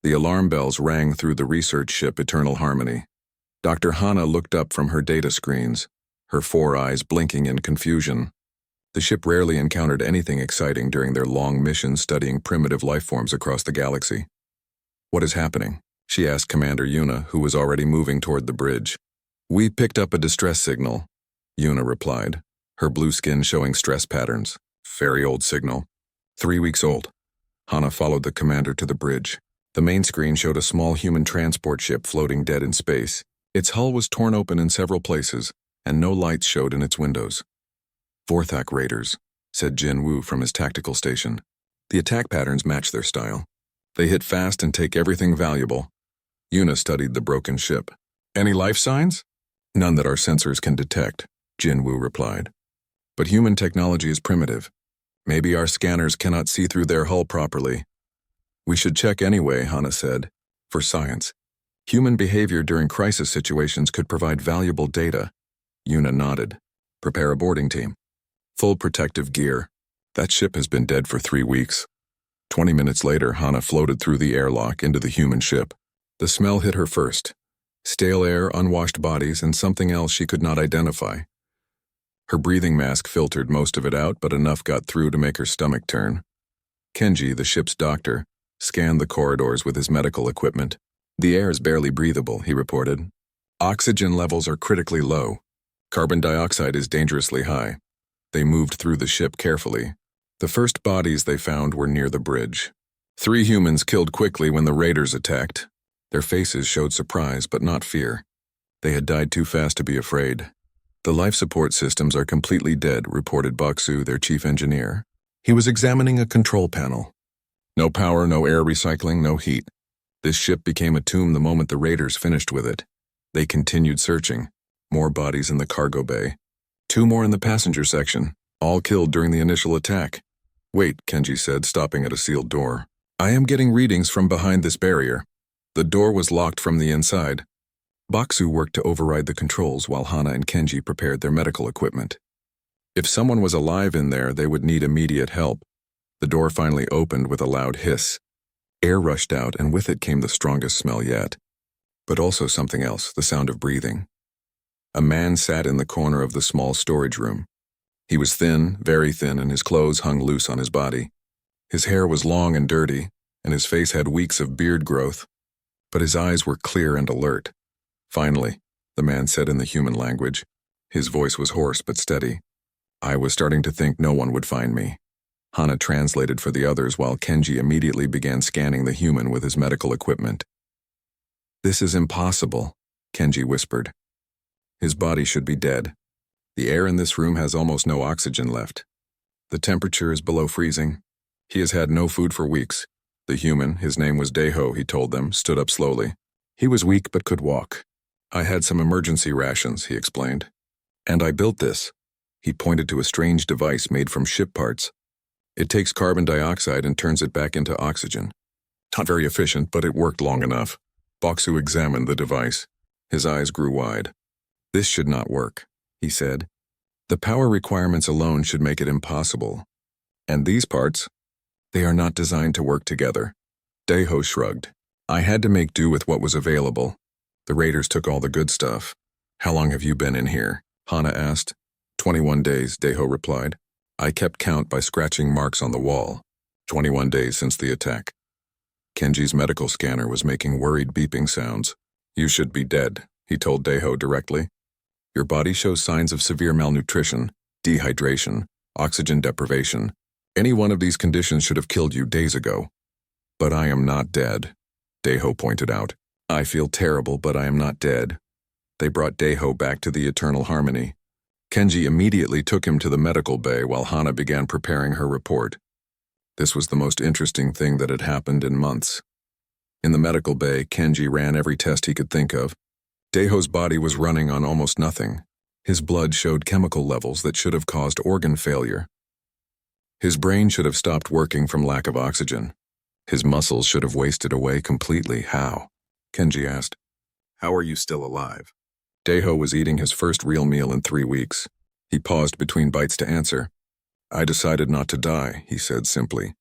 The alarm bells rang through the research ship Eternal Harmony. Dr. Hana looked up from her data screens, her 4 eyes blinking in confusion. The ship rarely encountered anything exciting during their long mission studying primitive lifeforms across the galaxy. "What is happening?" she asked Commander Yuna, who was already moving toward the bridge. "We picked up a distress signal," Yuna replied, her blue skin showing stress patterns. "Very old signal. 3 weeks old." Hana followed the commander to the bridge. The main screen showed a small human transport ship floating dead in space. Its hull was torn open in several places, and no lights showed in its windows. "Vorthak raiders," said Jin Woo from his tactical station. "The attack patterns match their style. They hit fast and take everything valuable." Yuna studied the broken ship. "Any life signs?" "None that our sensors can detect," Jin Woo replied. "But human technology is primitive. Maybe our scanners cannot see through their hull properly." "We should check anyway," Hana said, "for science. Human behavior during crisis situations could provide valuable data." Yuna nodded. "Prepare a boarding team. Full protective gear. That ship has been dead for 3 weeks." 20 minutes later, Hana floated through the airlock into the human ship. The smell hit her first. Stale air, unwashed bodies, and something else she could not identify. Her breathing mask filtered most of it out, but enough got through to make her stomach turn. Kenji, the ship's doctor, scanned the corridors with his medical equipment. "The air is barely breathable," he reported. "Oxygen levels are critically low. Carbon dioxide is dangerously high." They moved through the ship carefully. The first bodies they found were near the bridge. 3 humans killed quickly when the raiders attacked. Their faces showed surprise but not fear. They had died too fast to be afraid. "The life support systems are completely dead," reported Baksu, their chief engineer. He was examining a control panel. "No power, no air recycling, no heat. This ship became a tomb the moment the raiders finished with it." They continued searching. More bodies in the cargo bay. 2 more in the passenger section, all killed during the initial attack. "Wait," Kenji said, stopping at a sealed door. "I am getting readings from behind this barrier." The door was locked from the inside. Baksu worked to override the controls while Hana and Kenji prepared their medical equipment. If someone was alive in there, they would need immediate help. The door finally opened with a loud hiss. Air rushed out, and with it came the strongest smell yet. But also something else, the sound of breathing. A man sat in the corner of the small storage room. He was thin, very thin, and his clothes hung loose on his body. His hair was long and dirty, and his face had weeks of beard growth. But his eyes were clear and alert. "Finally," the man said in the human language. His voice was hoarse but steady. "I was starting to think no one would find me." Hana translated for the others while Kenji immediately began scanning the human with his medical equipment. "This is impossible," Kenji whispered. "His body should be dead. The air in this room has almost no oxygen left. The temperature is below freezing. He has had no food for weeks." The human, his name was Deho, he told them, stood up slowly. He was weak but could walk. "I had some emergency rations," he explained. "And I built this." He pointed to a strange device made from ship parts. "It takes carbon dioxide and turns it back into oxygen. Not very efficient, but it worked long enough." Baksu examined the device. His eyes grew wide. "This should not work," he said. "The power requirements alone should make it impossible. And these parts? They are not designed to work together." Deho shrugged. "I had to make do with what was available. The raiders took all the good stuff." "How long have you been in here?" Hana asked. 21 days, Deho replied. "I kept count by scratching marks on the wall. 21 days since the attack." Kenji's medical scanner was making worried beeping sounds. "You should be dead," he told Deho directly. "Your body shows signs of severe malnutrition, dehydration, oxygen deprivation. Any one of these conditions should have killed you days ago." "But I am not dead," Deho pointed out. "I feel terrible, but I am not dead." They brought Deho back to the Eternal Harmony. Kenji immediately took him to the medical bay while Hana began preparing her report. This was the most interesting thing that had happened in months. In the medical bay, Kenji ran every test he could think of. Deho's body was running on almost nothing. His blood showed chemical levels that should have caused organ failure. His brain should have stopped working from lack of oxygen. His muscles should have wasted away completely. "How?" Kenji asked. "How are you still alive?" Deho was eating his first real meal in 3 weeks. He paused between bites to answer. "I decided not to die," he said simply.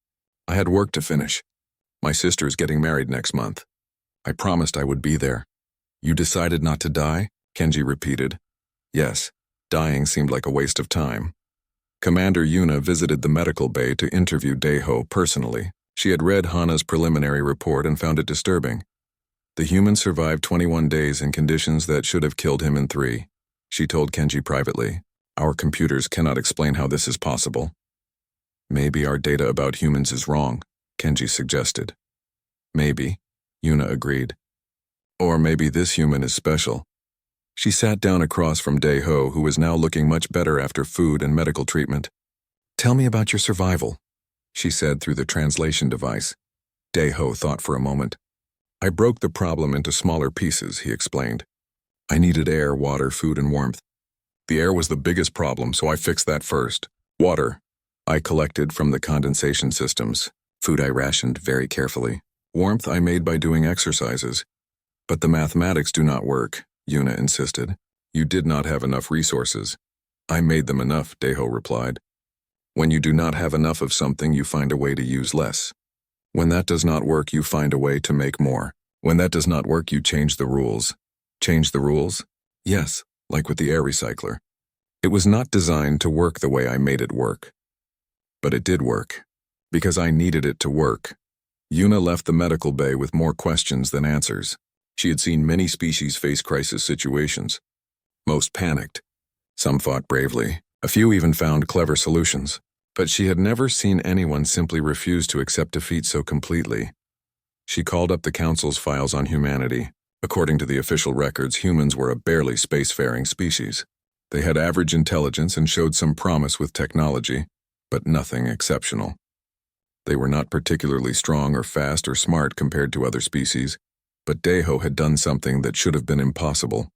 "I had work to finish. My sister's getting married next month. I promised I would be there. You decided not to die? Kenji repeated. Yes, dying seemed like a waste of time. Commander Yuna visited the medical bay to interview Daeho personally. She had read Hana's preliminary report and found it disturbing. The human survived 21 days in conditions that should have killed him in 3. She told Kenji privately, "Our computers cannot explain how this is possible." "Maybe our data about humans is wrong," Kenji suggested. "Maybe," Yuna agreed. "Or maybe this human is special." She sat down across from Daeho, who was now looking much better after food and medical treatment. "Tell me about your survival," she said through the translation device. Daeho thought for a moment. "I broke the problem into smaller pieces," he explained. "I needed air, water, food, and warmth. The air was the biggest problem, so I fixed that first. Water I collected from the condensation systems. Food I rationed very carefully. Warmth I made by doing exercises. But the mathematics do not work," Yuna insisted. "You did not have enough resources." "I made them enough," Daeho replied. "When you do not have enough of something, you find a way to use less. When that does not work, you find a way to make more. When that does not work, you change the rules." "Change the rules?" "Yes, like with the air recycler. It was not designed to work the way I made it work. But it did work. Because I needed it to work." Yuna left the medical bay with more questions than answers. She had seen many species face crisis situations. Most panicked. Some fought bravely. A few even found clever solutions. But she had never seen anyone simply refuse to accept defeat so completely. She called up the Council's files on humanity. According to the official records, humans were a barely spacefaring species. They had average intelligence and showed some promise with technology, but nothing exceptional. They were not particularly strong or fast or smart compared to other species, but Daeho had done something that should have been impossible.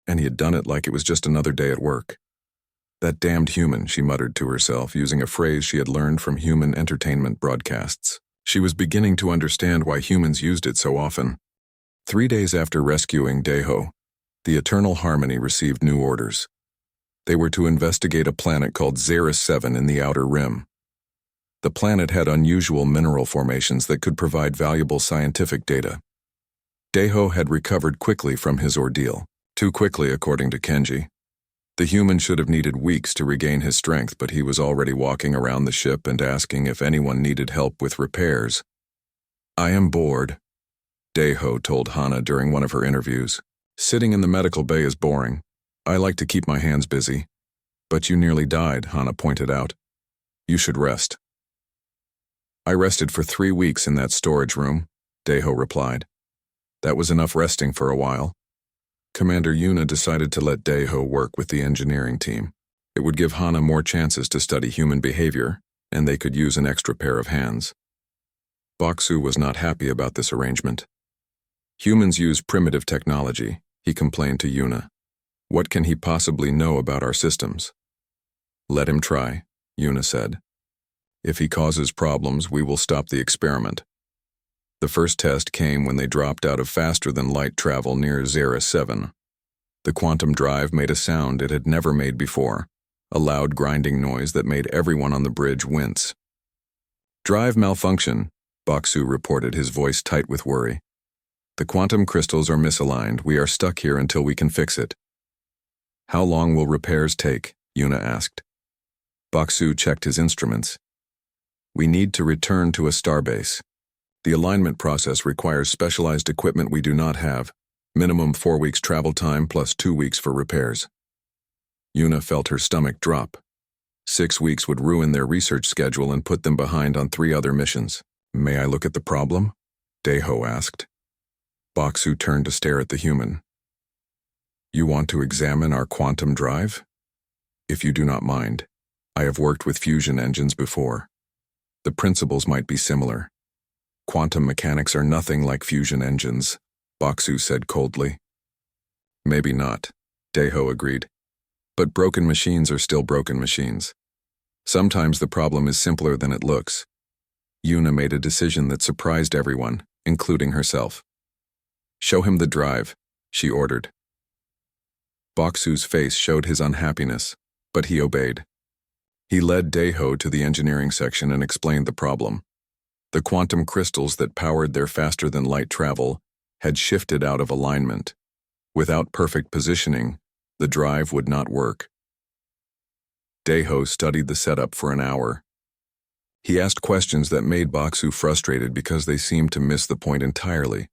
And he had done it like it was just another day at work. "That damned human," she muttered to herself, using a phrase she had learned from human entertainment broadcasts. She was beginning to understand why humans used it so often. 3 days after rescuing Daeho, the Eternal Harmony received new orders. They were to investigate a planet called Xeris 7 in the Outer Rim. The planet had unusual mineral formations that could provide valuable scientific data. Daeho had recovered quickly from his ordeal. Too quickly, according to Kenji. The human should have needed weeks to regain his strength, but he was already walking around the ship and asking if anyone needed help with repairs. "I am bored," Daeho told Hana during one of her interviews. "Sitting in the medical bay is boring. I like to keep my hands busy." "But you nearly died," Hana pointed out. "You should rest." "I rested for 3 weeks in that storage room," Daeho replied. "That was enough resting for a while." Commander Yuna decided to let Daeho work with the engineering team. It would give Hana more chances to study human behavior, and they could use an extra pair of hands. Baksu was not happy about this arrangement. "Humans use primitive technology," he complained to Yuna. "What can he possibly know about our systems?" "Let him try," Yuna said. "If he causes problems, we will stop the experiment." The first test came when they dropped out of faster-than-light travel near Xeris 7. The quantum drive made a sound it had never made before, a loud grinding noise that made everyone on the bridge wince. "Drive malfunction," Baksu reported, his voice tight with worry. "The quantum crystals are misaligned. We are stuck here until we can fix it." "How long will repairs take?" Yuna asked. Baksu checked his instruments. "We need to return to a starbase. The alignment process requires specialized equipment we do not have. Minimum 4 weeks travel time plus 2 weeks for repairs." Yuna felt her stomach drop. 6 weeks would ruin their research schedule and put them behind on 3 other missions. "May I look at the problem?" Daeho asked. Baksu turned to stare at the human. "You want to examine our quantum drive?" "If you do not mind. I have worked with fusion engines before. The principles might be similar." "Quantum mechanics are nothing like fusion engines," Baksu said coldly. "Maybe not," Daeho agreed. "But broken machines are still broken machines. Sometimes the problem is simpler than it looks." Yuna made a decision that surprised everyone, including herself. "Show him the drive," she ordered. Baksu's face showed his unhappiness, but he obeyed. He led Daeho to the engineering section and explained the problem. The quantum crystals that powered their faster-than-light travel had shifted out of alignment. Without perfect positioning, the drive would not work. Deho studied the setup for an hour. He asked questions that made Baksu frustrated because they seemed to miss the point entirely.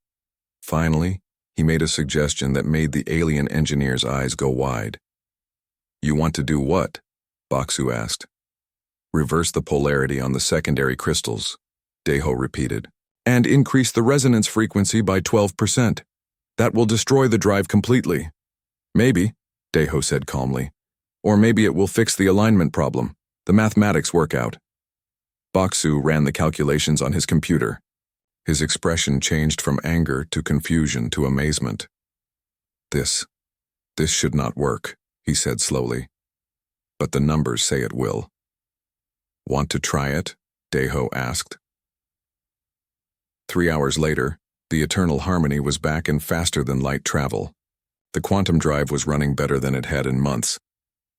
Finally, he made a suggestion that made the alien engineer's eyes go wide. "You want to do what?" Baksu asked. "Reverse the polarity on the secondary crystals," Deho repeated, "and increase the resonance frequency by 12%. That will destroy the drive completely." "Maybe," Deho said calmly. "Or maybe it will fix the alignment problem. The mathematics work out." Baksu ran the calculations on his computer. His expression changed from anger to confusion to amazement. This should not work," he said slowly. "But the numbers say it will." "Want to try it?" Deho asked. 3 hours later, the Eternal Harmony was back in faster-than-light travel. The quantum drive was running better than it had in months.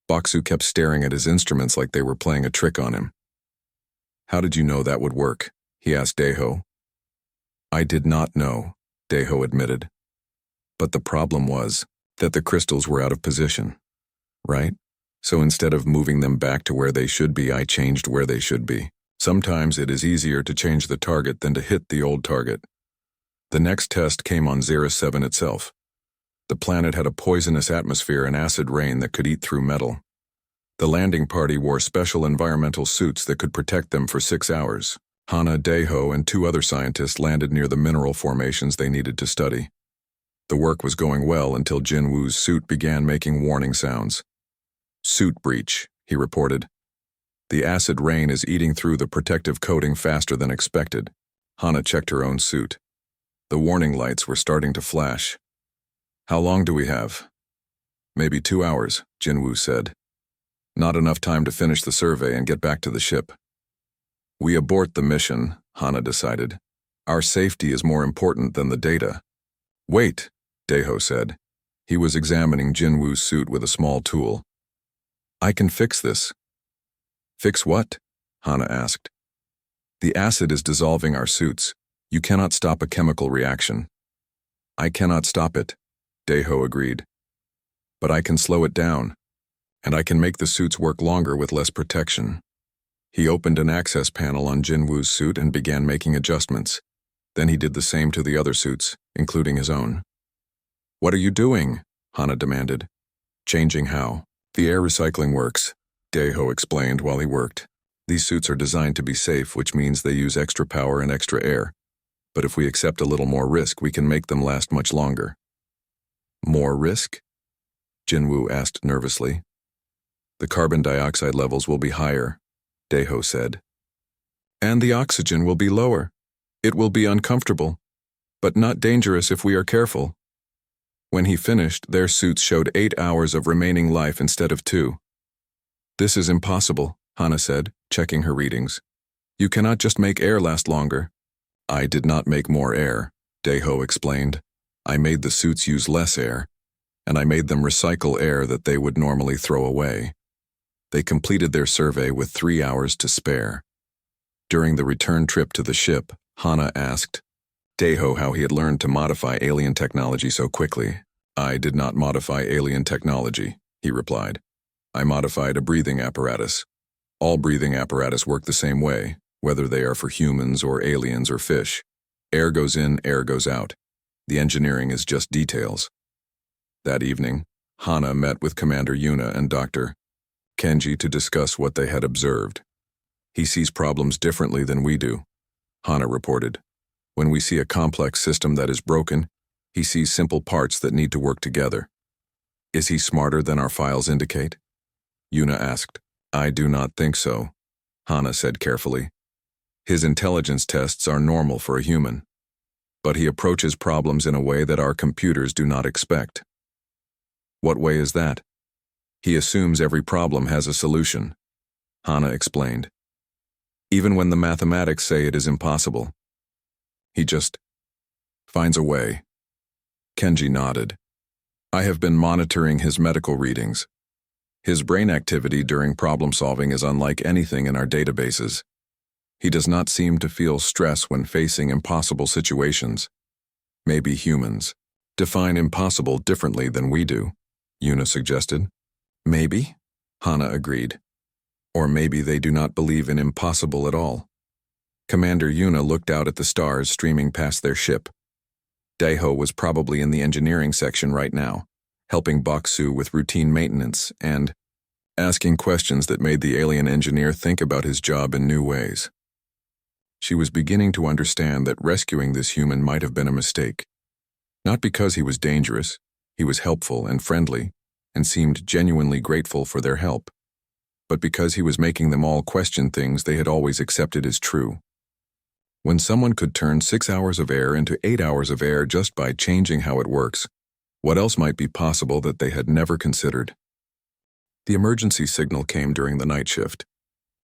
Baksu kept staring at his instruments like they were playing a trick on him. "How did you know that would work?" he asked Deho. "I did not know," Deho admitted. "But the problem was that the crystals were out of position, right? So instead of moving them back to where they should be, I changed where they should be. Sometimes it is easier to change the target than to hit the old target." The next test came on 07 itself. The planet had a poisonous atmosphere and acid rain that could eat through metal. The landing party wore special environmental suits that could protect them for 6 hours. Hana, Deho, and 2 other scientists landed near the mineral formations they needed to study. The work was going well until Jinwoo's suit began making warning sounds. "Suit breach," he reported. "The acid rain is eating through the protective coating faster than expected." Hana checked her own suit. The warning lights were starting to flash. "How long do we have?" "Maybe 2 hours, Jinwoo said. "Not enough time to finish the survey and get back to the ship." "We abort the mission," Hana decided. "Our safety is more important than the data." "Wait," Deho said. He was examining Jinwoo's suit with a small tool. "I can fix this." "Fix what?" Hana asked. "The acid is dissolving our suits. You cannot stop a chemical reaction." "I cannot stop it," Deho agreed. "But I can slow it down, and I can make the suits work longer with less protection." He opened an access panel on Jinwoo's suit and began making adjustments. Then he did the same to the other suits, including his own. "What are you doing?" Hana demanded. "Changing how the air recycling works," Deho explained while he worked. "These suits are designed to be safe, which means they use extra power and extra air. But if we accept a little more risk, we can make them last much longer." "More risk?" Jinwoo asked nervously. "The carbon dioxide levels will be higher," Deho said. "And the oxygen will be lower. It will be uncomfortable, but not dangerous if we are careful." When he finished, their suits showed 8 hours of remaining life instead of 2. "This is impossible," Hana said, checking her readings. "You cannot just make air last longer." "I did not make more air," Deho explained. "I made the suits use less air, and I made them recycle air that they would normally throw away." They completed their survey with 3 hours to spare. During the return trip to the ship, Hana asked Deho how he had learned to modify alien technology so quickly. "I did not modify alien technology," he replied. "I modified a breathing apparatus. All breathing apparatus work the same way, whether they are for humans or aliens or fish. Air goes in, air goes out. The engineering is just details." That evening, Hana met with Commander Yuna and Dr. Kenji to discuss what they had observed. "He sees problems differently than we do," Hana reported. "When we see a complex system that is broken, he sees simple parts that need to work together." "Is he smarter than our files indicate?" Yuna asked. "I do not think so," Hana said carefully. "His intelligence tests are normal for a human, but he approaches problems in a way that our computers do not expect." "What way is that?" "He assumes every problem has a solution," Hana explained. "Even when the mathematics say it is impossible. He just finds a way." Kenji nodded. "I have been monitoring his medical readings. His brain activity during problem solving is unlike anything in our databases. He does not seem to feel stress when facing impossible situations. Maybe humans define impossible differently than we do, Yuna suggested. Maybe, Hana agreed. Or maybe they do not believe in impossible at all. Commander Yuna looked out at the stars streaming past their ship. Daeho was probably in the engineering section right now, helping Baksu with routine maintenance and asking questions that made the alien engineer think about his job in new ways. She was beginning to understand that rescuing this human might have been a mistake. Not because he was dangerous, he was helpful and friendly, and seemed genuinely grateful for their help, but because he was making them all question things they had always accepted as true. When someone could turn 6 hours of air into 8 hours of air just by changing how it works, what else might be possible that they had never considered? The emergency signal came during the night shift.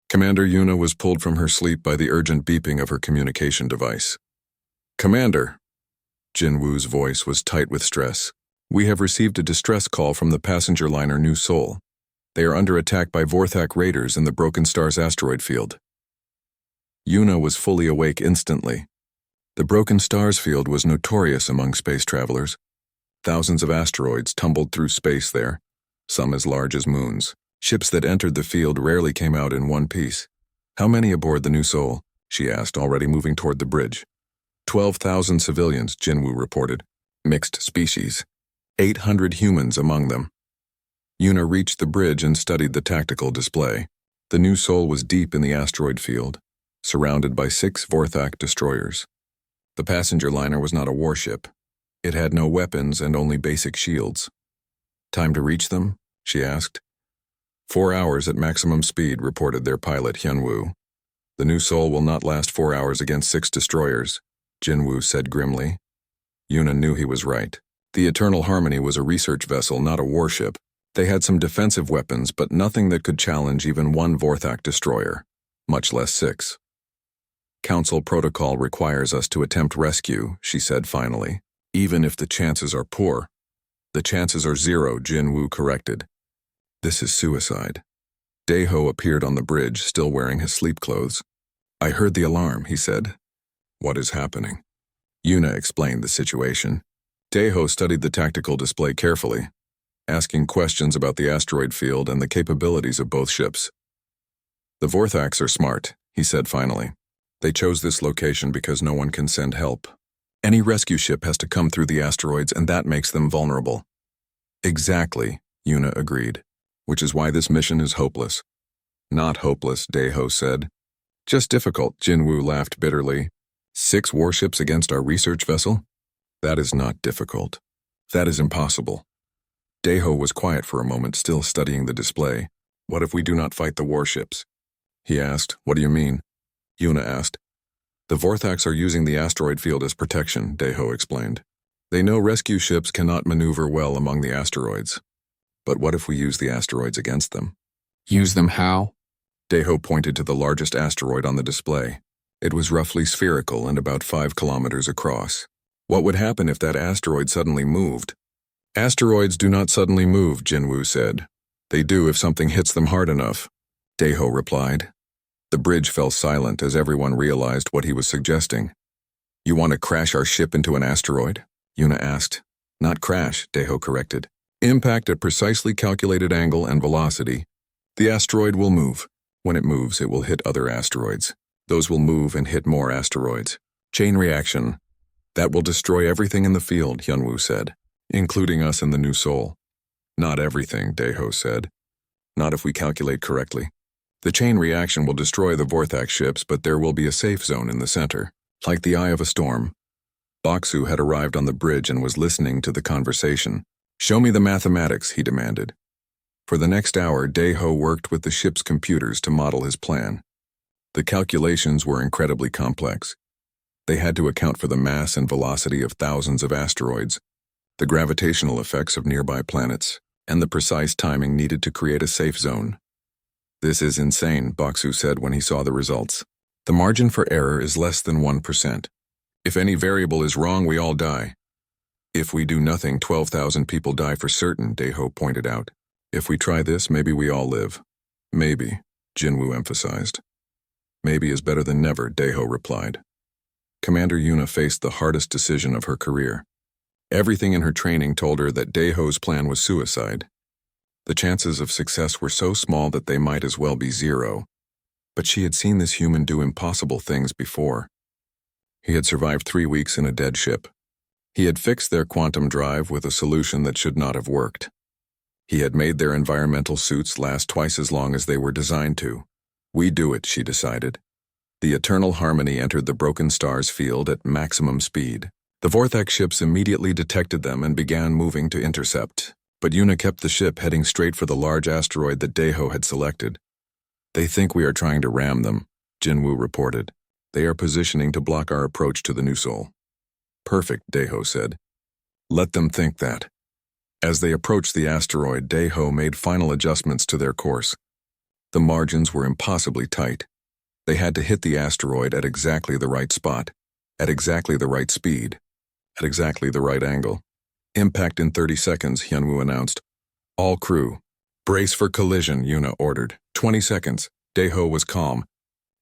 Commander Yuna was pulled from her sleep by the urgent beeping of her communication device. Commander, Jinwoo's voice was tight with stress. We have received a distress call from the passenger liner New Seoul. They are under attack by Vorthak raiders in the Broken Stars asteroid field. Yuna was fully awake instantly. The Broken Stars field was notorious among space travelers. Thousands of asteroids tumbled through space there, some as large as moons. Ships that entered the field rarely came out in one piece. How many aboard the New Seoul? She asked, already moving toward the bridge. 12,000 civilians, Jinwoo reported. Mixed species. 800 humans among them. Yuna reached the bridge and studied the tactical display. The New Seoul was deep in the asteroid field, surrounded by 6 Vorthak destroyers. The passenger liner was not a warship. It had no weapons and only basic shields. Time to reach them? She asked. 4 hours at maximum speed, reported their pilot Hyunwoo. The New Seoul will not last 4 hours against 6 destroyers, Jinwoo said grimly. Yuna knew he was right. The Eternal Harmony was a research vessel, not a warship. They had some defensive weapons, but nothing that could challenge even 1 Vorthak destroyer, much less 6. Council protocol requires us to attempt rescue, she said finally, even if the chances are poor. The chances are 0, Jinwoo corrected. This is suicide. Daeho appeared on the bridge, still wearing his sleep clothes. I heard the alarm, he said. What is happening? Yuna explained the situation. Daeho studied the tactical display carefully, asking questions about the asteroid field and the capabilities of both ships. The Vorthaks are smart, he said finally. They chose this location because no one can send help. Any rescue ship has to come through the asteroids, and that makes them vulnerable. Exactly, Yuna agreed, which is why this mission is hopeless. Not hopeless, Daeho said. Just difficult, Jinwoo laughed bitterly. 6 warships against our research vessel? That is not difficult. That is impossible. Daeho was quiet for a moment, still studying the display. What if we do not fight the warships? He asked. What do you mean? Yuna asked. The Vorthaks are using the asteroid field as protection, Daeho explained. They know rescue ships cannot maneuver well among the asteroids. But what if we use the asteroids against them? Use them how? Daeho pointed to the largest asteroid on the display. It was roughly spherical and about 5 kilometers across. What would happen if that asteroid suddenly moved? Asteroids do not suddenly move, Jinwoo said. They do if something hits them hard enough, Daeho replied. The bridge fell silent as everyone realized what he was suggesting. You want to crash our ship into an asteroid? Yuna asked. Not crash, Daeho corrected. Impact at precisely calculated angle and velocity. The asteroid will move. When it moves, it will hit other asteroids. Those will move and hit more asteroids. Chain reaction. That will destroy everything in the field, Hyunwoo said, including us in the New Seoul. Not everything, Daeho said. Not if we calculate correctly. The chain reaction will destroy the Vorthak ships, but there will be a safe zone in the center, like the eye of a storm. Baksu had arrived on the bridge and was listening to the conversation. Show me the mathematics, he demanded. For the next hour, Daeho worked with the ship's computers to model his plan. The calculations were incredibly complex. They had to account for the mass and velocity of thousands of asteroids, the gravitational effects of nearby planets, and the precise timing needed to create a safe zone. This is insane, Baksu said when he saw the results. The margin for error is less than 1%. If any variable is wrong, we all die. If we do nothing, 12,000 people die for certain, Daeho pointed out. If we try this, maybe we all live. Maybe, Jinwoo emphasized. Maybe is better than never, Daeho replied. Commander Yuna faced the hardest decision of her career. Everything in her training told her that Daeho's plan was suicide. The chances of success were so small that they might as well be zero. But she had seen this human do impossible things before. He had survived 3 weeks in a dead ship. He had fixed their quantum drive with a solution that should not have worked. He had made their environmental suits last twice as long as they were designed to. We do it, she decided. The Eternal Harmony entered the Broken Stars field at maximum speed. The Vorthak ships immediately detected them and began moving to intercept, but Yuna kept the ship heading straight for the large asteroid that Daeho had selected. They think we are trying to ram them, Jinwoo reported. They are positioning to block our approach to the New Sol. Perfect, Daeho said. Let them think that. As they approached the asteroid, Daeho made final adjustments to their course. The margins were impossibly tight. They had to hit the asteroid at exactly the right spot, at exactly the right speed, at exactly the right angle. Impact in 30 seconds, Hyunwoo announced. All crew. Brace for collision, Yuna ordered. 20 seconds. Daeho was calm,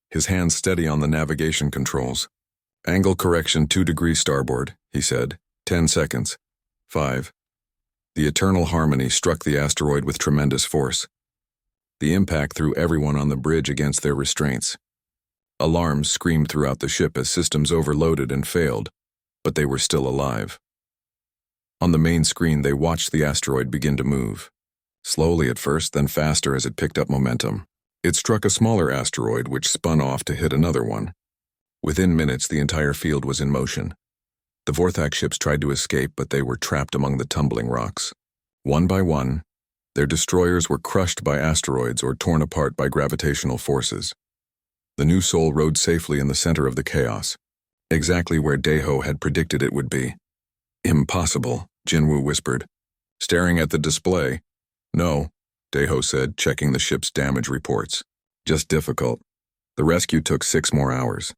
his hands steady on the navigation controls. Angle correction 2 degrees starboard, he said. 10 seconds. 5. The Eternal Harmony struck the asteroid with tremendous force. The impact threw everyone on the bridge against their restraints. Alarms screamed throughout the ship as systems overloaded and failed, but they were still alive. On the main screen, they watched the asteroid begin to move. Slowly at first, then faster as it picked up momentum. It struck a smaller asteroid which spun off to hit another one. Within minutes, the entire field was in motion. The Vorthak ships tried to escape, but they were trapped among the tumbling rocks. One by one, their destroyers were crushed by asteroids or torn apart by gravitational forces. The New Sol rode safely in the center of the chaos, exactly where Daeho had predicted it would be. Impossible, Jinwoo whispered, staring at the display. No, Daeho said, checking the ship's damage reports. Just difficult. The rescue took 6 more hours.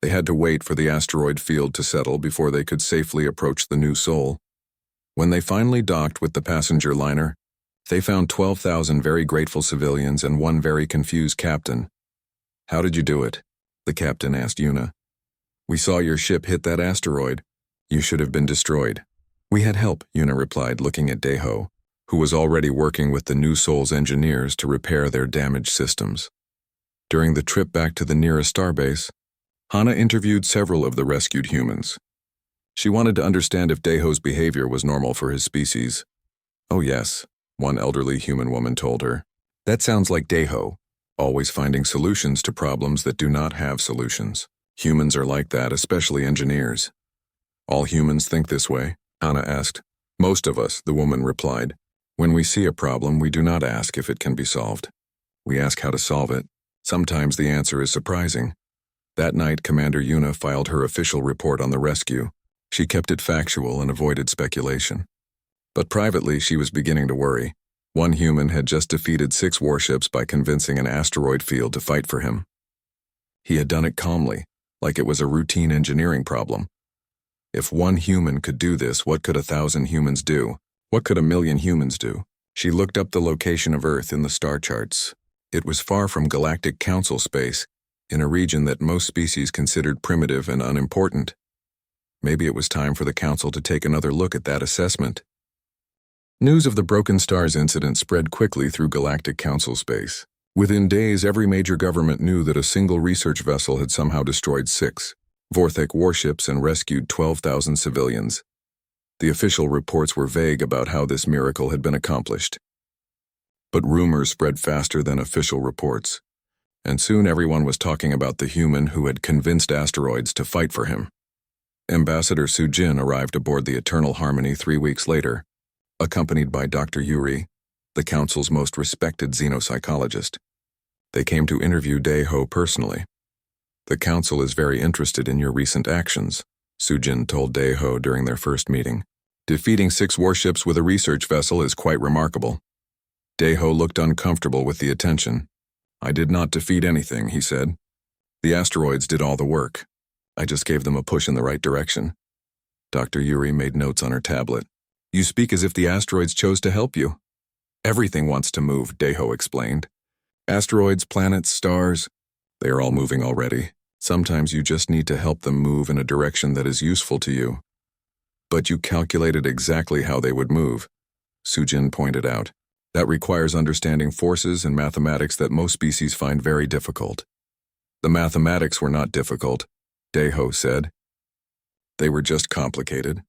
They had to wait for the asteroid field to settle before they could safely approach the New Sol. When they finally docked with the passenger liner, they found 12,000 very grateful civilians and one very confused captain. How did you do it? The captain asked Yuna. We saw your ship hit that asteroid. You should have been destroyed. We had help, Yuna replied, looking at Daeho, who was already working with the New Sol's engineers to repair their damaged systems. During the trip back to the nearest starbase, Hana interviewed several of the rescued humans. She wanted to understand if Daeho's behavior was normal for his species. Oh yes, one elderly human woman told her. That sounds like Daeho, always finding solutions to problems that do not have solutions. Humans are like that, especially engineers. All humans think this way? Hana asked. Most of us, the woman replied. When we see a problem, we do not ask if it can be solved. We ask how to solve it. Sometimes the answer is surprising. That night, Commander Yuna filed her official report on the rescue. She kept it factual and avoided speculation. But privately, she was beginning to worry. One human had just defeated 6 warships by convincing an asteroid field to fight for him. He had done it calmly, like it was a routine engineering problem. If one human could do this, what could 1,000 humans do? What could 1,000,000 humans do? She looked up the location of Earth in the star charts. It was far from Galactic Council space, in a region that most species considered primitive and unimportant. Maybe it was time for the Council to take another look at that assessment. News of the Broken Stars incident spread quickly through Galactic Council space. Within days, every major government knew that a single research vessel had somehow destroyed 6 Vorthak warships and rescued 12,000 civilians. The official reports were vague about how this miracle had been accomplished. But rumors spread faster than official reports, and soon everyone was talking about the human who had convinced asteroids to fight for him. Ambassador Sujin arrived aboard the Eternal Harmony 3 weeks later, accompanied by Dr. Yuri, the Council's most respected xenopsychologist. They came to interview Daeho personally. The Council is very interested in your recent actions, Sujin told Daeho during their first meeting. Defeating 6 warships with a research vessel is quite remarkable. Daeho looked uncomfortable with the attention. I did not defeat anything, he said. The asteroids did all the work. I just gave them a push in the right direction. Dr. Yuri made notes on her tablet. You speak as if the asteroids chose to help you. Everything wants to move, Daeho explained. Asteroids, planets, stars. They are all moving already. Sometimes you just need to help them move in a direction that is useful to you. But you calculated exactly how they would move, Sujin pointed out. That requires understanding forces and mathematics that most species find very difficult. The mathematics were not difficult, Deho said. They were just complicated.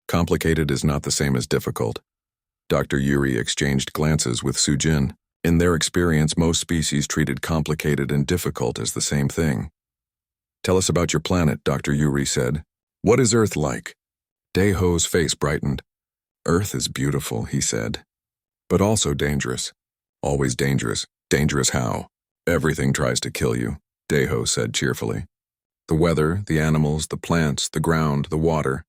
Complicated is not the same as difficult. Dr. Yuri exchanged glances with Sujin. In their experience, most species treated complicated and difficult as the same thing. Tell us about your planet, Dr. Yuri said. What is Earth like? Deho's face brightened. Earth is beautiful, he said. But also dangerous. Always dangerous. Dangerous how? Everything tries to kill you, Deho said cheerfully. The weather, the animals, the plants, the ground, the water.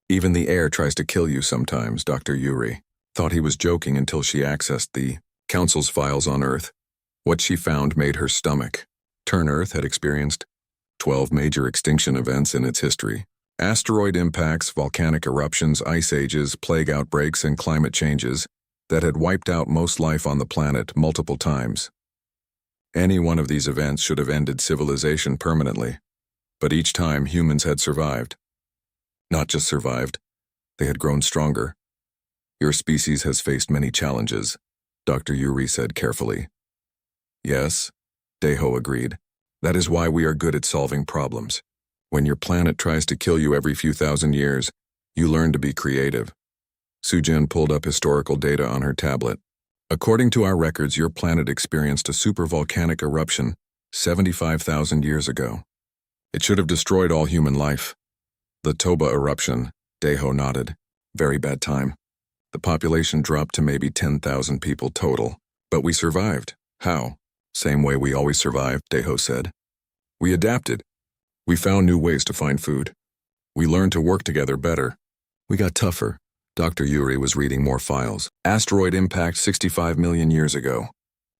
Even the air tries to kill you sometimes, Dr. Yuri. Thought he was joking until she accessed the Council's files on Earth. What she found made her stomach turn. Earth had experienced 12 major extinction events in its history. Asteroid impacts, volcanic eruptions, ice ages, plague outbreaks, and climate changes that had wiped out most life on the planet multiple times. Any one of these events should have ended civilization permanently, but each time humans had survived. Not just survived, they had grown stronger. Your species has faced many challenges, Dr. Yuri said carefully. Yes, Deho agreed. That is why we are good at solving problems. When your planet tries to kill you every few thousand years, you learn to be creative. Sujin pulled up historical data on her tablet. According to our records, your planet experienced a supervolcanic eruption 75,000 years ago. It should have destroyed all human life. The Toba eruption, Deho nodded. Very bad time. The population dropped to maybe 10,000 people total. But we survived. How? Same way we always survive, Deho said. We adapted. We found new ways to find food. We learned to work together better. We got tougher. Dr. Yuri was reading more files. Asteroid impact 65 million years ago.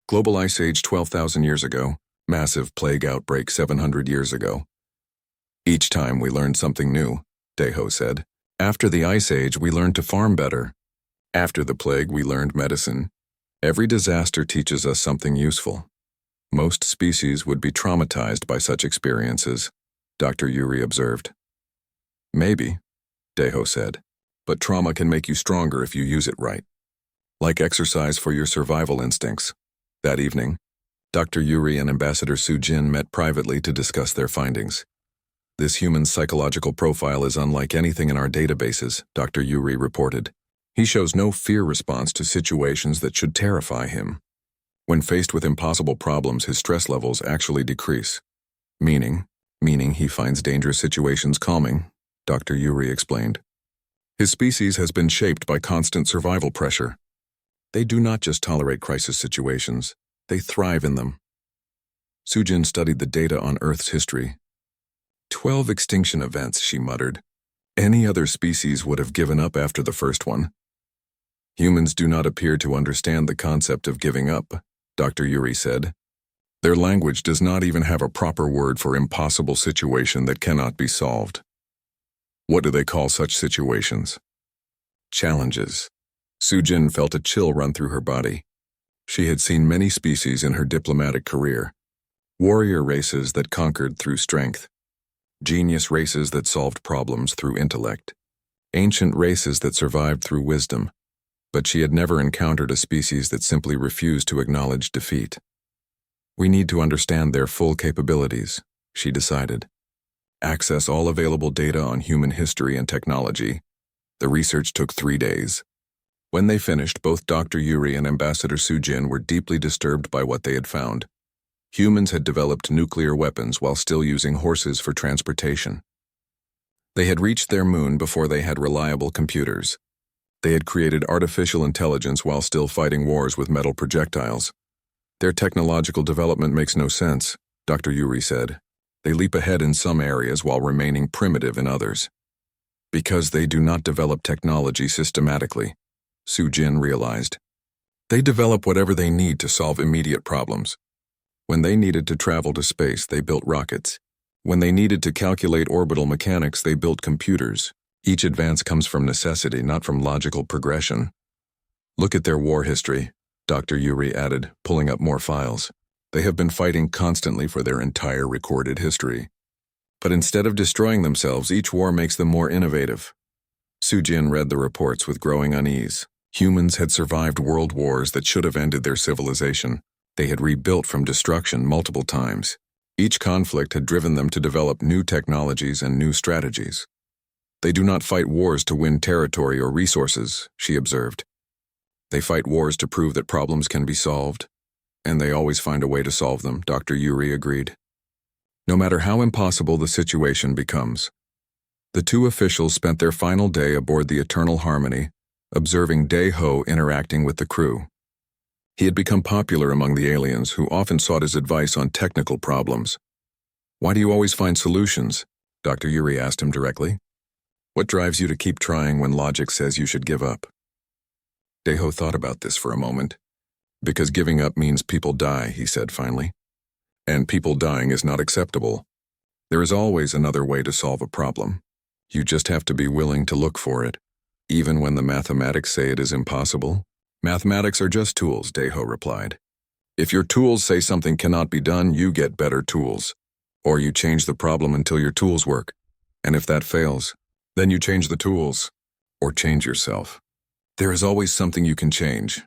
Global ice age 12,000 years ago. Massive plague outbreak 700 years ago. Each time we learned something new, Deho said. After the ice age, we learned to farm better. After the plague, we learned medicine. Every disaster teaches us something useful. Most species would be traumatized by such experiences, Dr. Yuri observed. Maybe, Deho said, but trauma can make you stronger if you use it right. Like exercise for your survival instincts. That evening, Dr. Yuri and Ambassador Sujin met privately to discuss their findings. This human's psychological profile is unlike anything in our databases, Dr. Yuri reported. He shows no fear response to situations that should terrify him. When faced with impossible problems, his stress levels actually decrease. Meaning he finds dangerous situations calming, Dr. Yuri explained. His species has been shaped by constant survival pressure. They do not just tolerate crisis situations, they thrive in them. Sujin studied the data on Earth's history. 12 extinction events, she muttered. Any other species would have given up after the first one. Humans do not appear to understand the concept of giving up, Dr. Yuri said. Their language does not even have a proper word for impossible situation that cannot be solved. What do they call such situations? Challenges. Sujin felt a chill run through her body. She had seen many species in her diplomatic career. Warrior races that conquered through strength. Genius races that solved problems through intellect. Ancient races that survived through wisdom. But she had never encountered a species that simply refused to acknowledge defeat. We need to understand their full capabilities, she decided. Access all available data on human history and technology. The research took 3 days. When they finished, both Dr. Yuri and Ambassador Sujin were deeply disturbed by what they had found. Humans had developed nuclear weapons while still using horses for transportation. They had reached their moon before they had reliable computers. They had created artificial intelligence while still fighting wars with metal projectiles. Their technological development makes no sense, Dr. Yuri said. They leap ahead in some areas while remaining primitive in others. Because they do not develop technology systematically, Sujin realized. They develop whatever they need to solve immediate problems. When they needed to travel to space, they built rockets. When they needed to calculate orbital mechanics, they built computers. Each advance comes from necessity, not from logical progression. Look at their war history, Dr. Yuri added, pulling up more files. They have been fighting constantly for their entire recorded history. But instead of destroying themselves, each war makes them more innovative. Sujin read the reports with growing unease. Humans had survived world wars that should have ended their civilization. They had rebuilt from destruction multiple times. Each conflict had driven them to develop new technologies and new strategies. They do not fight wars to win territory or resources, she observed. They fight wars to prove that problems can be solved, and they always find a way to solve them, Dr. Yuri agreed. No matter how impossible the situation becomes. The two officials spent their final day aboard the Eternal Harmony, observing Dae-ho interacting with the crew. He had become popular among the aliens, who often sought his advice on technical problems. Why do you always find solutions? Dr. Yuri asked him directly. What drives you to keep trying when logic says you should give up? Dae-ho thought about this for a moment. Because giving up means people die, he said finally. And people dying is not acceptable. There is always another way to solve a problem. You just have to be willing to look for it. Even when the mathematics say it is impossible? Mathematics are just tools, Dae-ho replied. If your tools say something cannot be done, you get better tools. Or you change the problem until your tools work. And if that fails, then you change the tools. Or change yourself. There is always something you can change.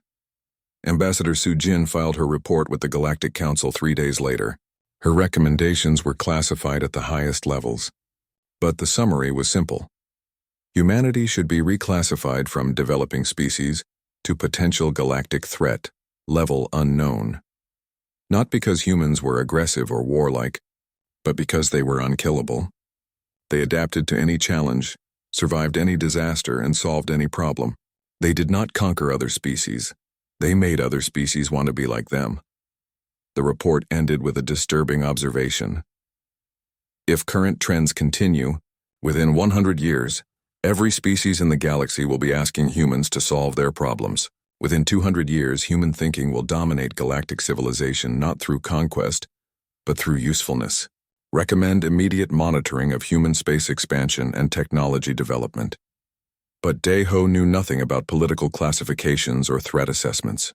Ambassador Sujin filed her report with the Galactic Council 3 days later. Her recommendations were classified at the highest levels. But the summary was simple. Humanity should be reclassified from developing species to potential galactic threat, level unknown. Not because humans were aggressive or warlike, but because they were unkillable. They adapted to any challenge, survived any disaster, and solved any problem. They did not conquer other species. They made other species want to be like them. The report ended with a disturbing observation. If current trends continue, within 100 years, every species in the galaxy will be asking humans to solve their problems. Within 200 years, human thinking will dominate galactic civilization not through conquest, but through usefulness. Recommend immediate monitoring of human space expansion and technology development. But Dae-ho knew nothing about political classifications or threat assessments.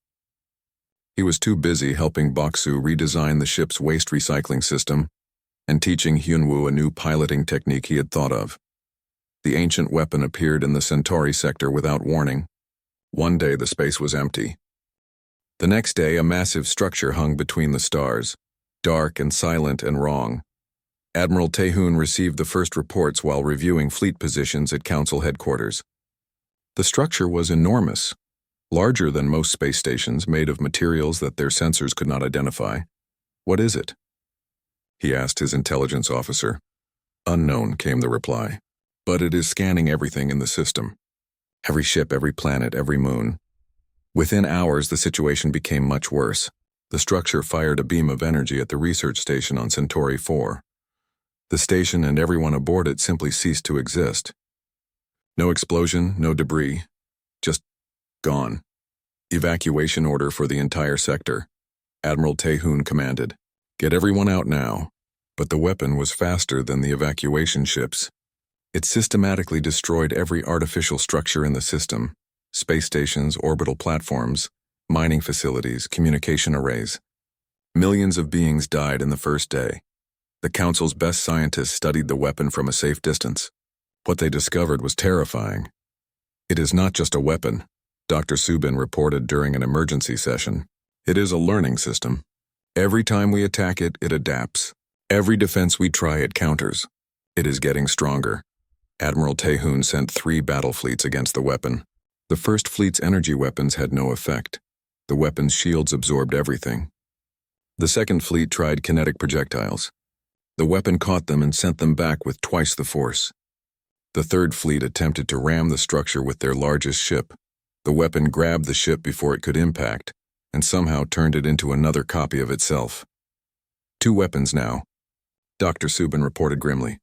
He was too busy helping Boksu redesign the ship's waste recycling system and teaching Hyunwoo a new piloting technique he had thought of. The ancient weapon appeared in the Centauri sector without warning. One day the space was empty. The next day a massive structure hung between the stars, dark and silent and wrong. Admiral Taehoon received the first reports while reviewing fleet positions at Council headquarters. The structure was enormous, larger than most space stations made of materials that their sensors could not identify. What is it? He asked his intelligence officer. Unknown, came the reply. But it is scanning everything in the system. Every ship, every planet, every moon. Within hours, the situation became much worse. The structure fired a beam of energy at the research station on Centauri 4. The station and everyone aboard it simply ceased to exist. No explosion, no debris. Just gone. Evacuation order for the entire sector. Admiral Taehoon commanded. Get everyone out now. But the weapon was faster than the evacuation ships. It systematically destroyed every artificial structure in the system. Space stations, orbital platforms, mining facilities, communication arrays. Millions of beings died in the first day. The Council's best scientists studied the weapon from a safe distance. What they discovered was terrifying. It is not just a weapon, Dr. Subin reported during an emergency session. It is a learning system. Every time we attack it, it adapts. Every defense we try, it counters. It is getting stronger. Admiral Taehoon sent 3 battle fleets against the weapon. The first fleet's energy weapons had no effect. The weapon's shields absorbed everything. The second fleet tried kinetic projectiles. The weapon caught them and sent them back with twice the force. The third fleet attempted to ram the structure with their largest ship. The weapon grabbed the ship before it could impact, and somehow turned it into another copy of itself. 2 weapons now, Dr. Subin reported grimly,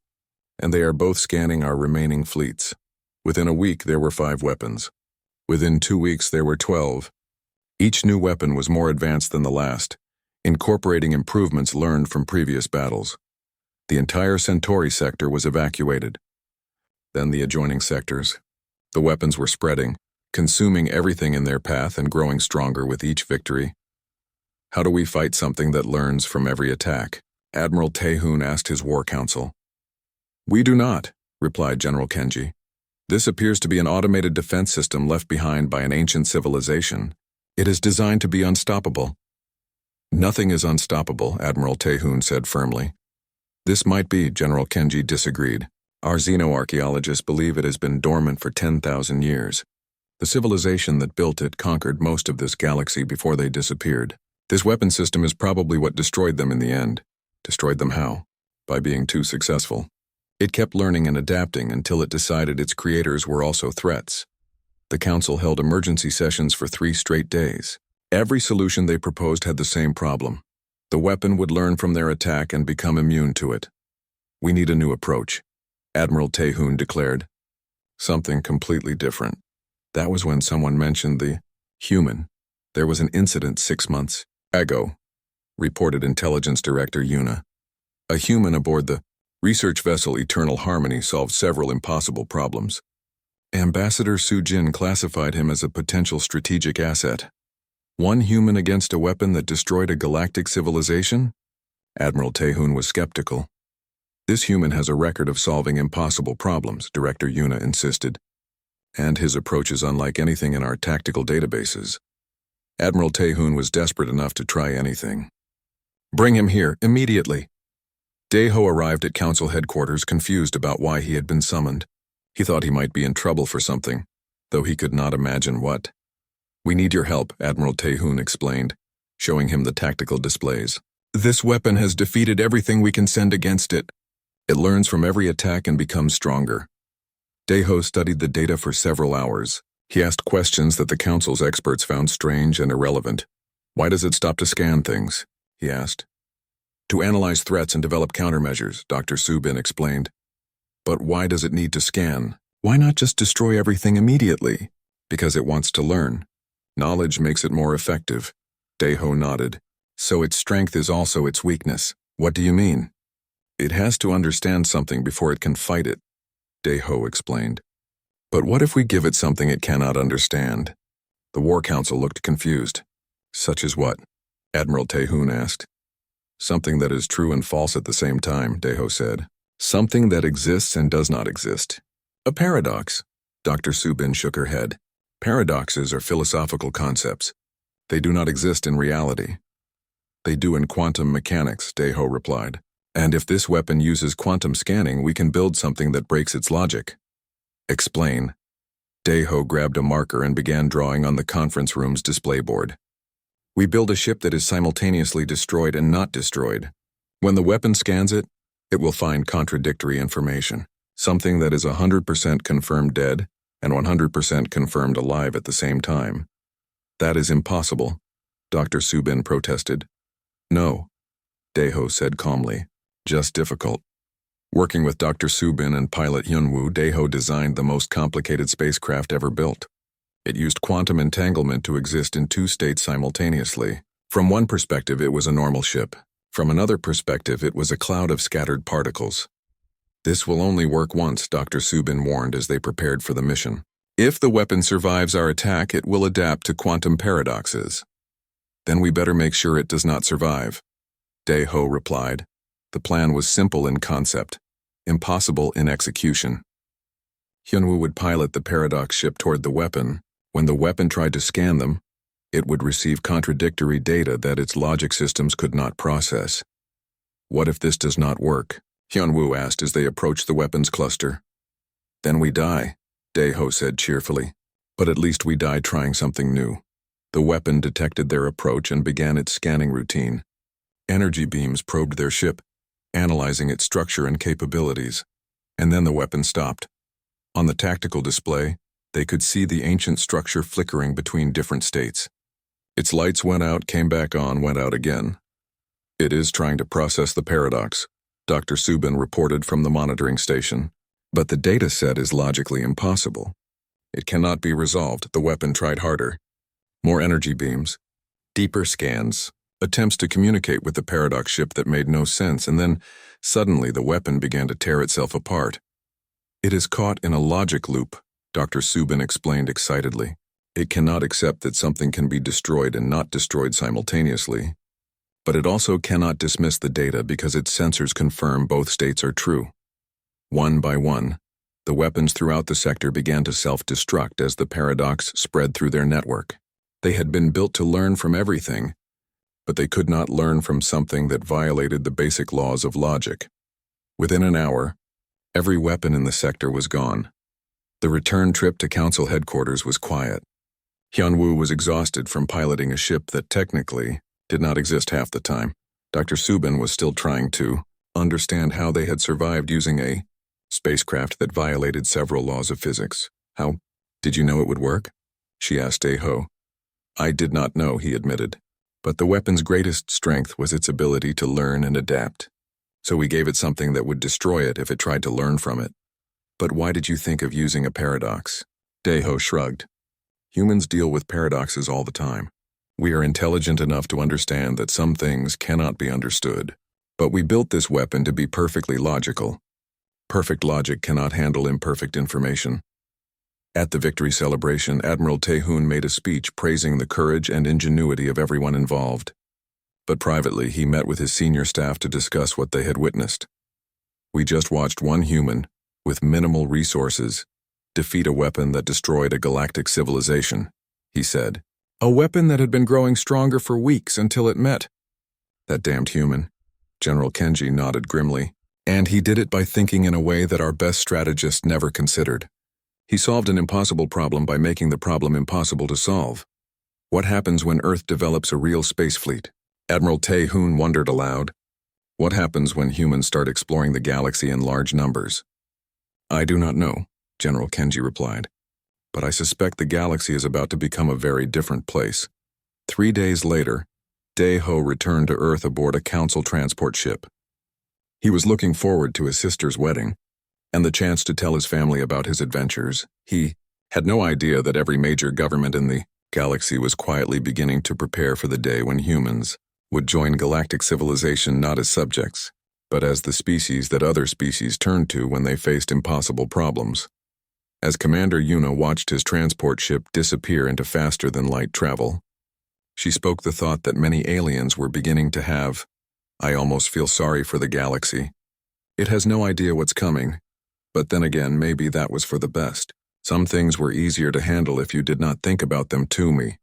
and they are both scanning our remaining fleets. Within a week, there were 5 weapons. Within 2 weeks, there were 12. Each new weapon was more advanced than the last, incorporating improvements learned from previous battles. The entire Centauri sector was evacuated. Then the adjoining sectors. The weapons were spreading, consuming everything in their path and growing stronger with each victory. How do we fight something that learns from every attack? Admiral Taehoon asked his war council. We do not, replied General Kenji. This appears to be an automated defense system left behind by an ancient civilization. It is designed to be unstoppable. Nothing is unstoppable, Admiral Taehoon said firmly. This might be, General Kenji disagreed. Our xenoarchaeologists believe it has been dormant for 10,000 years. The civilization that built it conquered most of this galaxy before they disappeared. This weapon system is probably what destroyed them in the end. Destroyed them how? By being too successful. It kept learning and adapting until it decided its creators were also threats. The council held emergency sessions for 3 straight days. Every solution they proposed had the same problem. The weapon would learn from their attack and become immune to it. We need a new approach, Admiral Taehoon declared. Something completely different. That was when someone mentioned the human. There was an incident 6 months ago, reported Intelligence Director Yuna. A human aboard the research vessel Eternal Harmony solved several impossible problems. Ambassador Sujin classified him as a potential strategic asset. One human against a weapon that destroyed a galactic civilization? Admiral Taehoon was skeptical. This human has a record of solving impossible problems, Director Yuna insisted. And his approach is unlike anything in our tactical databases. Admiral Taehoon was desperate enough to try anything. Bring him here, immediately. Daeho arrived at council headquarters confused about why he had been summoned. He thought he might be in trouble for something, though he could not imagine what. We need your help, Admiral Taehoon explained, showing him the tactical displays. This weapon has defeated everything we can send against it. It learns from every attack and becomes stronger. Daeho studied the data for several hours. He asked questions that the council's experts found strange and irrelevant. Why does it stop to scan things? He asked. To analyze threats and develop countermeasures, Dr. Subin explained. But why does it need to scan? Why not just destroy everything immediately? Because it wants to learn. Knowledge makes it more effective. Daeho nodded. So its strength is also its weakness. What do you mean? It has to understand something before it can fight it, Daeho explained. But what if we give it something it cannot understand? The War Council looked confused. Such as what? Admiral Taehoon asked. Something that is true and false at the same time, Daeho said. Something that exists and does not exist. A paradox. Dr. Subin shook her head. Paradoxes are philosophical concepts. They do not exist in reality. They do in quantum mechanics, Daeho replied. And if this weapon uses quantum scanning, we can build something that breaks its logic. Explain. Daeho grabbed a marker and began drawing on the conference room's display board. We build a ship that is simultaneously destroyed and not destroyed. When the weapon scans it, it will find contradictory information. Something that is 100% confirmed dead and 100% confirmed alive at the same time. That is impossible, Dr. Subin protested. No, Daeho said calmly. Just difficult. Working with Dr. Subin and pilot Hyunwoo, Daeho designed the most complicated spacecraft ever built. It used quantum entanglement to exist in 2 states simultaneously. From one perspective, it was a normal ship. From another perspective, it was a cloud of scattered particles. This will only work once, Dr. Subin warned as they prepared for the mission. If the weapon survives our attack, it will adapt to quantum paradoxes. Then we better make sure it does not survive, Daeho replied. The plan was simple in concept, impossible in execution. Hyunwoo would pilot the paradox ship toward the weapon. When the weapon tried to scan them, it would receive contradictory data that its logic systems could not process. What if this does not work? Hyunwoo asked as they approached the weapons cluster. Then we die, Daeho said cheerfully. But at least we died trying something new. The weapon detected their approach and began its scanning routine. Energy beams probed their ship, analyzing its structure and capabilities. And then the weapon stopped. On the tactical display, they could see the ancient structure flickering between different states. Its lights went out, came back on, went out again. It is trying to process the paradox, Dr. Subin reported from the monitoring station. But the data set is logically impossible. It cannot be resolved. The weapon tried harder. More energy beams, deeper scans, attempts to communicate with the paradox ship that made no sense, and then, suddenly, the weapon began to tear itself apart. It is caught in a logic loop, Dr. Subin explained excitedly. It cannot accept that something can be destroyed and not destroyed simultaneously, but it also cannot dismiss the data because its sensors confirm both states are true. One by one, the weapons throughout the sector began to self-destruct as the paradox spread through their network. They had been built to learn from everything, but they could not learn from something that violated the basic laws of logic. Within an hour, every weapon in the sector was gone. The return trip to Council headquarters was quiet. Hyunwoo was exhausted from piloting a ship that technically did not exist half the time. Dr. Subin was still trying to understand how they had survived using a spacecraft that violated several laws of physics. How did you know it would work? She asked Dae-ho. I did not know, he admitted. But the weapon's greatest strength was its ability to learn and adapt. So we gave it something that would destroy it if it tried to learn from it. But why did you think of using a paradox? Dae-ho shrugged. Humans deal with paradoxes all the time. We are intelligent enough to understand that some things cannot be understood. But we built this weapon to be perfectly logical. Perfect logic cannot handle imperfect information. At the victory celebration, Admiral Tae-hoon made a speech praising the courage and ingenuity of everyone involved. But privately, he met with his senior staff to discuss what they had witnessed. We just watched one human, with minimal resources, defeat a weapon that destroyed a galactic civilization, he said. A weapon that had been growing stronger for weeks until it met. That damned human. General Kenji nodded grimly. And he did it by thinking in a way that our best strategist never considered. He solved an impossible problem by making the problem impossible to solve. What happens when Earth develops a real space fleet? Admiral Tae-hoon wondered aloud. What happens when humans start exploring the galaxy in large numbers? I do not know, General Kenji replied. But I suspect the galaxy is about to become a very different place. 3 days later, Dae-ho returned to Earth aboard a council transport ship. He was looking forward to his sister's wedding, and the chance to tell his family about his adventures. He had no idea that every major government in the galaxy was quietly beginning to prepare for the day when humans would join galactic civilization not as subjects, but as the species that other species turned to when they faced impossible problems. As Commander Yuna watched his transport ship disappear into faster-than-light travel, she spoke the thought that many aliens were beginning to have. I almost feel sorry for the galaxy. It has no idea what's coming, but then again, maybe that was for the best. Some things were easier to handle if you did not think about them to me.